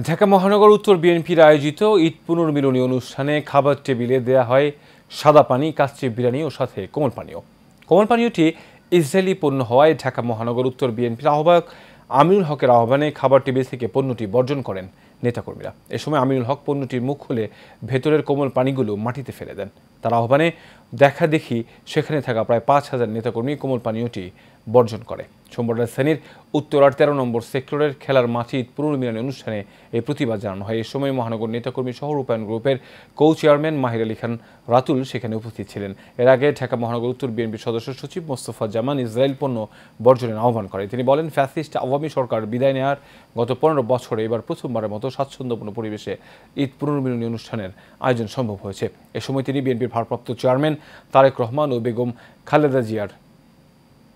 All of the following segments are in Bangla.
ঢাকা মহানগর উত্তর বিএনপির আয়োজিত ঈদ পুনর্মিলনী অনুষ্ঠানে খাবার টেবিলে দেয়া হয় সাদা পানি, কাচ্চি বিরিয়ানি ও সাথে কোমল পানীয়। কোমল পানীয়টি ইসরায়েলি পণ্য হওয়ায় ঢাকা মহানগর উত্তর বিএনপির আহ্বায়ক আমিনুল হকের আহ্বানে খাবার টেবিল থেকে পণ্যটি বর্জন করেন নেতাকর্মীরা। এ সময় আমিনুল হক পণ্যটির মুখ খুলে ভেতরের কোমল পানিগুলো মাটিতে ফেলে দেন। তার আহ্বানে দেখাদেখি সেখানে থাকা প্রায় ৫,০০০ নেতাকর্মী কোমল পানীয়টি বর্জন করে। সোমবার রাজধানীর উত্তরার ১৩ নম্বর সেক্টরের খেলার মাঠে ঈদ পুনর্মিলনী অনুষ্ঠানে এই প্রতিবাদ জানানো হয়। এ সময় মহানগর নেতাকর্মী সহ রূপায়ণ গ্রুপের কো চেয়ারম্যান মাহির আলী খান রাতুল সেখানে উপস্থিত ছিলেন। এর আগে ঢাকা মহানগর উত্তর বিএনপির সদস্য সচিব মোস্তফা জামান ইসরায়েল পণ্য বর্জনের আহ্বান করেন। তিনি বলেন, ফ্যাসিস্ট আওয়ামী সরকার বিদায় নেওয়ার গত ১৫ বছরে এবার প্রথমবারের মতো স্বাচ্ছন্দ্যপূর্ণ পরিবেশে ঈদ পুনর্মিলনী অনুষ্ঠানের আয়োজন সম্ভব হয়েছে। এ সময় তিনি বিএনপির ভারপ্রাপ্ত চেয়ারম্যান তারেক রহমান ও বেগম খালেদা জিয়ার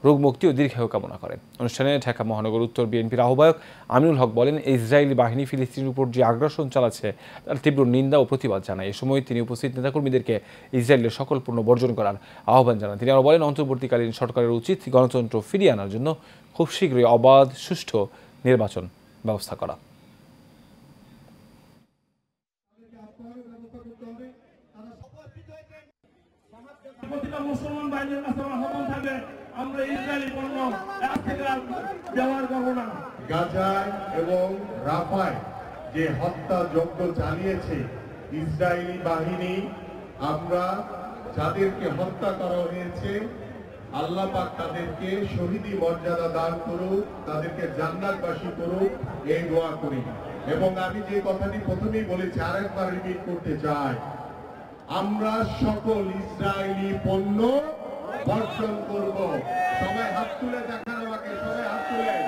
রোগ মুক্তি ও দীর্ঘায়ু কামনা করেন। অনুষ্ঠানে ঢাকা মহানগর উত্তর বিএনপির আহ্বায়ক আমিনুল হক বলেন, ইসরায়েলি বাহিনী ফিলিস্তিনের উপর যে আগ্রাসন চালাচ্ছে তার তীব্র নিন্দা ও প্রতিবাদ জানায়। এ সময় তিনি উপস্থিত নেতাকর্মীদেরকে ইসরায়েলের সকল পণ্য বর্জন করার আহ্বান জানান। তিনি আরও বলেন, অন্তর্বর্তীকালীন সরকারের উচিত গণতন্ত্র ফিরিয়ে আনার জন্য খুব শীঘ্রই অবাধ সুষ্ঠু নির্বাচন ব্যবস্থা করা। প্রতিটা মুসলমান ভাইদের কাছে আহ্বান থাকবে, আমরা ইসরায়েলি পণ্য এক থেকে ব্যবহার করব না। গাজায় এবং রাফায় যে হত্যাযজ্ঞ চালিয়েছে ইসরায়েলি বাহিনী, আমরা যাদেরকে হত্যা করা হয়েছে আল্লাহ পাক তাদেরকে শহীদি মর্যাদা দান করুক, তাদেরকে জান্নাতবাসী করুক, এই দোয়া করি। এবং আমি যে কথাটি প্রথমেই বলেছি আরেকবার রিপিট করতে চাই, আমরা সকল ইসরায়েলি পণ্য বর্জন করব। সবাই হাত তুলে দেখান আমাকে, সবাই হাত তুলেন।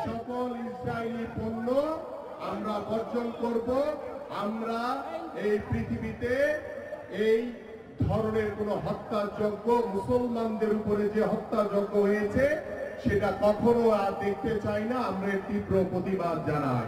সকল ইসরায়েলি পণ্য আমরা বর্জন করব। আমরা এই পৃথিবীতে এই ধরনের কোন হত্যাযজ্ঞ, মুসলমানদের উপরে যে হত্যাযজ্ঞ হয়েছে সেটা কখনো আর দেখতে চাই না। আমরা তীব্র প্রতিবাদ জানাই।